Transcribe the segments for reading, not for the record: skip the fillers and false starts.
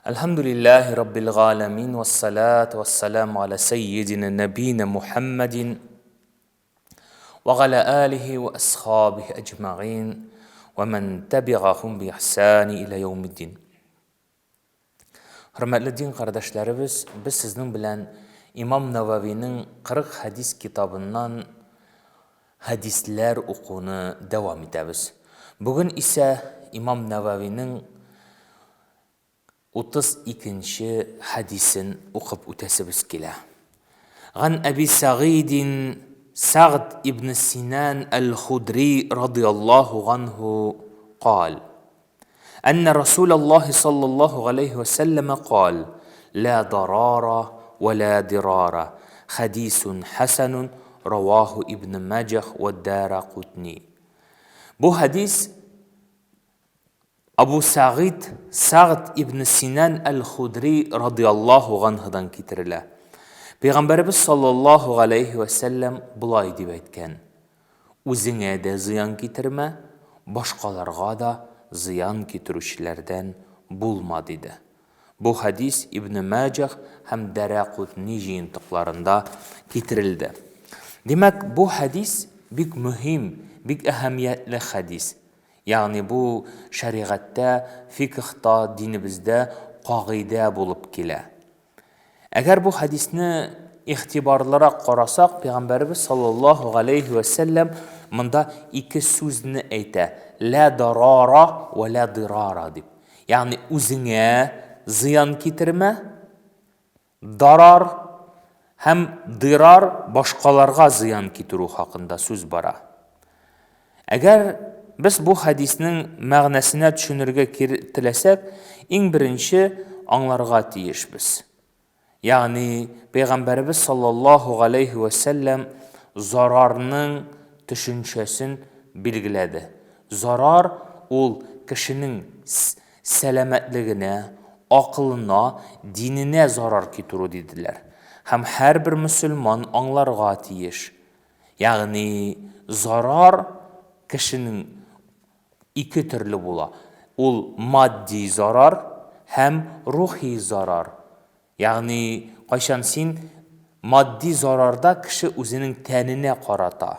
Elhamdülillahi Rabbil alemin ve salatu ve selamu ala seyyidina nebine Muhammedin ve ala alihi ve ashabihi ecma'in ve men tebi'ahum bi ihsani ila yevmiddin. Hürmetli din kardeşlerimiz, biz sizin bilen İmam Nevevi'nin 40 hadis kitabından hadisler okunu devam ederiz. Bugün ise İmam Nevevi'nin 32. hadisin okup ötesimiz kila. Gan Ebi Sa'idin Sa'd ibn Sinan el-Khudri radıyallahu anhu قال أن رسول الله صلى الله عليه وسلم قال لا ضرار ولا ضرار حديث حسن رواه ابن ماجه والدارقطني. Bu hadis Abu Sa'd ibn Sinan el-Khudri radıyallahu anh'dan getirilir. Peygamberimiz sallallahu aleyhi ve sellem bulay dep aytkan: "Özüňe de ziyan getirme, başkalarga da ziyan getirüşlerden bulma" dedi. Bu hadis İbn Majah hem Daraqutni jyyntıklarında getirildi. Demek bu hadis bik mühim, bik ehemmiyetli hadis. Yani bu şeriatta, fikihta, dinimizde qaida bulup kela. Eğer bu hadisni ihtibarlara qarasak, Peygamberimiz sallallahu aleyhi ve sellem mında iki sözni ayta: la darara ve la dirara deb. Yani özüňe ziyan getirme, darar hem dirar başkalarga ziyan getiru haqında söz bara. Eğer biz bu hadisnin мәгънәсенә düşünürge tilesek, en birinci anlarga tiyişbiz. Yani Peygamberimiz sallallahu aleyhi ve sellem zararının düşünçesin bilgiledi. Zarar ol kişinin selametligine, akılına, dinine zarar getiru dediler. Hem her bir Müslüman anlarga tiyiş. Yani zarar kişinin iki türlü bula. Ol maddi zarar hem ruhi zarar. Yani qaşan sen maddi zararda kişi özünün tenine qarata,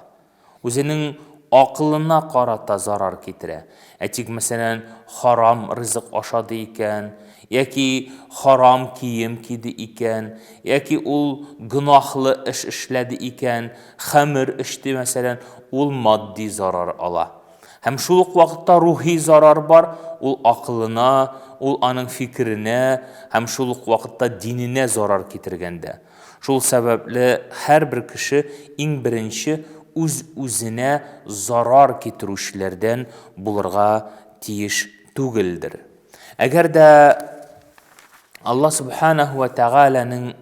özünün akılına qarata zarar getire. Etik mesela haram rızık aşadı iken, yaki haram kiyim kiydi iken, yaki ol günahlı iş işledi iken, xamir içti mesela, ol maddi zarar ala. Hem şuluk vakitte ruhi zarar var, ol akılına, ol anın fikrine, hem şuluk vakitte dinine zarar getirgende. Şul sebeple her bir kişi en birinci özüne zarar getirüşlerden bulurga tiyiş tugildir. Eğer de Allah subhanahu ve Teala'nın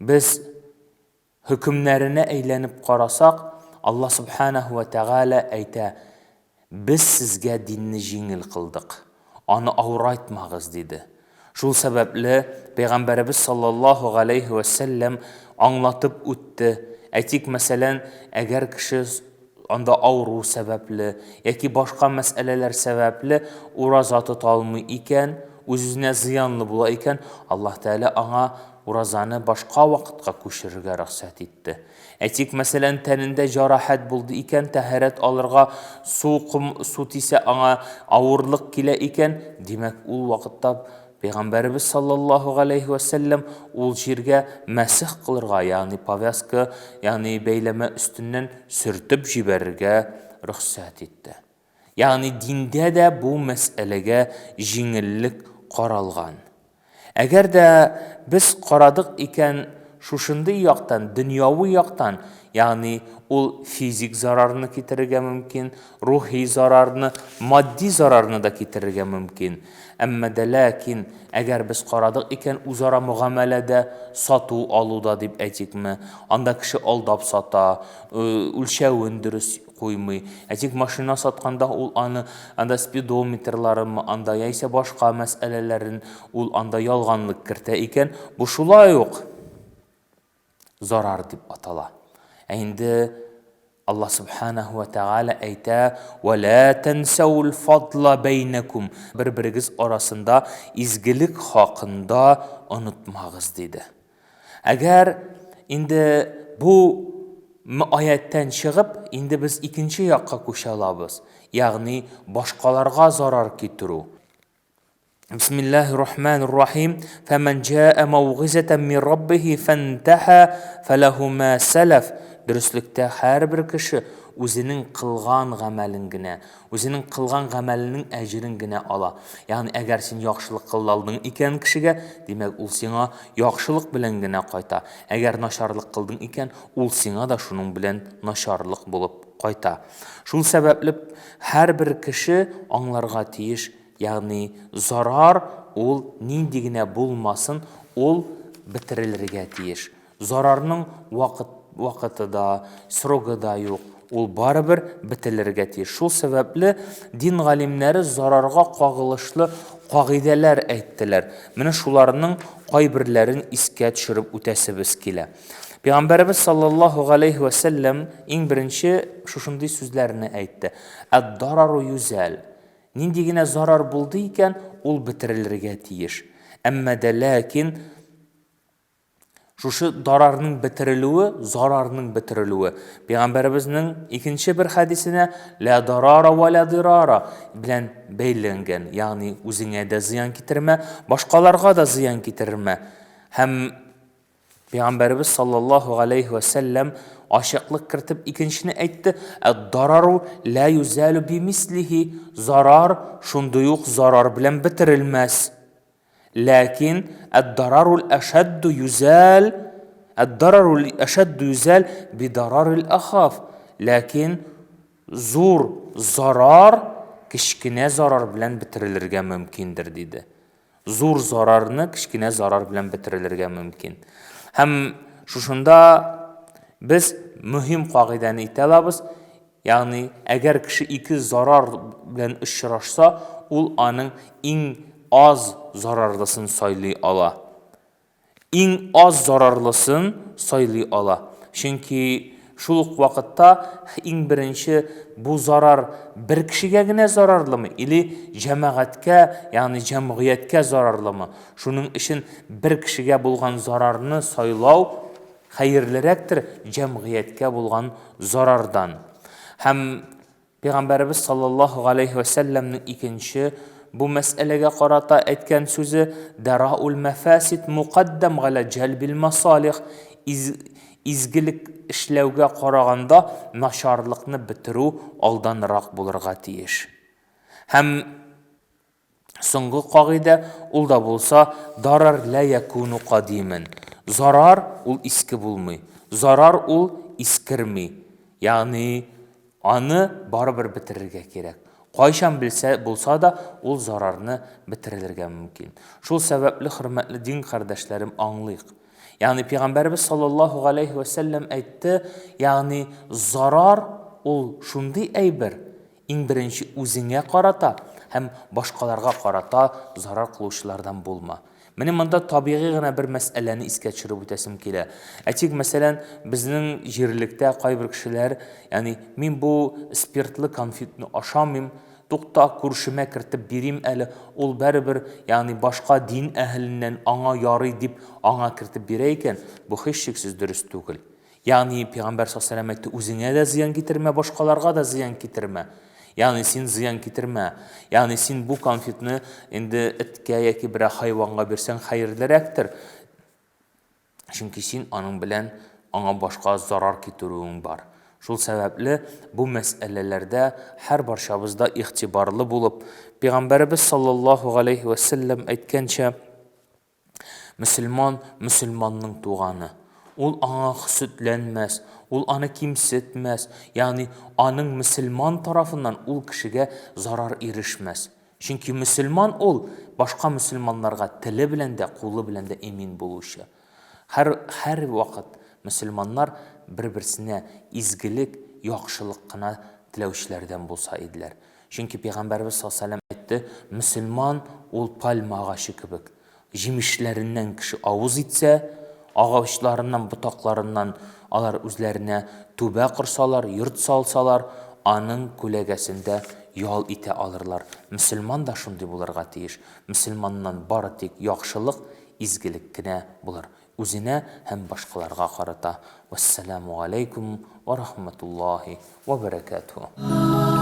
biz hükümlerine eğlenip qarasak, Allah subhanahu ve Teala ayta: "Biz sizge dinni jingil kıldık. Onu avraytmağız" dedi. Şul sebeple Peygamberimiz sallallahu aleyhi ve sellem anlatıp üttü. Aytik mesela eğer kişi anda avru sebeple, yaki başka meseleler sebeple urazatı talmı iken, özüne ziyanlı bula iken, Allah Teala ona urazanı başka vakitka koşurga ruhsat etti. Aytik mesela teninde jarahat buldu iken, taharet alırga su tise ona avurluk kile iken, demek ul vakitta Peygamberimiz sallallahu aleyhi ve sellem ol jirge mesih kılırga, yani pavyaska, yani beyleme üstünden sürtüp jiberge ruhsat etti. Yani dinde de bu meselege jingillik qaralgan. Eğer de biz qaradık iken şuşunday yaqtan, dünyavi yaqtan, yani ol fizik zararını getirge mümkün, ruhi zararını, maddi zararını da getirge mümkün. Amma de lakin eğer biz qaradık iken uzara muamelede satu aluda deb aytikmi, anda kişi aldap sata, ölçəvin dürüst koymay. Aytik maşina satkanda ol anda speedometrlarını, anda yaysa başka meselelerin ol anda yalganlık kirte iken, bu şulay yok. Zarar deb atala. Endi Allah subhanahu wa ta'ala ayta: "Ve la tensawul fadla beynekum." Bir-birigiz arasında izgilik haqında unutmağız dedi. Agar indi bu ayetden çıkıp indi biz ikinci yakka koşalabız. Yani başkalarga zarar kitiru. Bismillahirrahmanirrahim. Femen ca'e mevgizeten min rabbihi fenteha felehu ma selef. Dürüstlükte her bir kişi özünün kılgan gamelingine, özünün kılgan gamelinin ecringine ala. Yani eğer sen yaxşılık kıldın iken kişiге, demek ul sina yaxşılık bilen gine qayta. Eğer naşarlık kıldın iken, ul sina da şunun bilen naşarlık bulup qayta. Şul sebeple her bir kişi anlarga tiyiş, yani zarar ul nindigine bulmasın, ul bitirilirge tiyiş. Zararının vakıtı da, srogu da yok. Ol baribir bitilirge tiyiş. Şul sebeple din galimleri zararga qagılışlı qagideler ayttiler. Mine şularının qaybirlerin iske düşürüp ötesibіз kile. Peygamberimiz sallallahu aleyhi ve sellem en birinci şuşunday sözlerini aytdı. Ad-dararu yuzal. Nindigine zarar buldu iken ol bitirilirge tiyiş. Emme de lakin şu dararının bitirilüğü, zararının bitirilüğü. Peygamberimizin ikinci bir hadisine la darara ve la dirara bilen beylengen. Yani özüne de ziyan getirme, başkalarga da ziyan getirme. Hem Peygamberimiz sallallahu aleyhi ve sellem aşıklık kırtıp ikincisini aytdı. Ad-dararu la yuzalu bimislihi. Zarar şunduyuk zarar bilen bitirilmez. Lakin ad-dararul eşeddu yuzal bi dararil ahaf. Lakin zor zarar kişkine zarar bilen bitirilirge mümkündür dedi. Zor zararını kişkine zarar bilen bitirilirge mümkün. Hem şuşunda biz mühim qagideni italabız. Yani eğer kişi iki zarar bilen ışıraşsa, ol anın en az zararlısın saylı ala. En az zararlısın saylı ala. Çünkü şuluk vakitta en birinci bu zarar bir kişiye gine zararlı mı? İli cemaatke yani cemiyetke zararlı mı? Şunun için bir kişiye bulgan zararını saylav hayırlıraktır cemiyetke bulgan zarardan. Hem Peygamberimiz sallallahu aleyhi ve sellem'nin ikinci bu meselege qarata etken sözü daraul mefasid muqaddam ala celbil masalih. İzgilik işlevge qaraganda naşarlıkны bitiru aldanıraq bulurga tiyiş. Hem soңғы qagide ul da bolsa darar la yakunu qadimen. Zarar ul iski bulmay. Zarar ul iskirmi. Yani anı baribir bitirirge kerek. Qayşan bilse bulsa da ol zararını bitirilirge mümkün. Şul sebeple hürmetli din kardeşlerim anlayıq. Yani Peygamberimiz sallallahu aleyhi ve sellem aytdı. Yani zarar ol şunday aybir. En birinci özüne qarata hem başkalarga qarata zarar kıluşlardan bulma. Benim mında tabii gene bir meseleni iske çürüp ötesim kile. Etik mesela bizning jirlikte qaybir kişiler yani min bu spirtli konfetni aşamim, toqta kurşuma kirtib birim eli ol baribir yani başka din ehlinden ana yarı dip ana kirtib bireyken bu hiç şeksiz dürüst tugul. Yani Peygamber sallallahu aleyhi ve sellem özüne de ziyan getirme, başkalarga da ziyan getirme. Yani sen ziyan getirme. Yani sen bu konfetni indi etke yaki bir hayvanga bersen hayırlıraktır. Çünkü sen onun bilen ona başka zarar getirüğün var. Şul sebeple bu meselelerde her barşabızda ihtibarlı bulup Peygamberimiz sallallahu aleyhi ve sellem aytkancha Müslüman Müslümanның tuğanı. Ol ana sütlenmez, ol ana kimsetmez. Yani anın Müslüman tarafından ol kişiye zarar erişmez. Çünkü Müslüman ol başka Müslümanlarga tili bilen de kulu bilen de emin buluşu. Her vakit Müslümanlar bir-birsine izgilik, yaxşılık kına tilevşilerden bulsa idiler. Çünkü Peygamberimiz sallallahu aleyhi ve sellem aytdı, Müslüman ol palma ağaçı kibik. Jimişlerinden kişi avuz etse, ağaçlarından, butaklarından алар үзләренә түбә корсалар, йорт салсалар, аның күләгәсендә ял итә алырлар. Мөселман да шундый булырга тиеш. Мөселманнан бары тик яхшылык, изгелек кенә булыр. Үзенә һәм башкаларга карата. Вассаламу алейкум ва рахматуллаһи ва баракатуһу.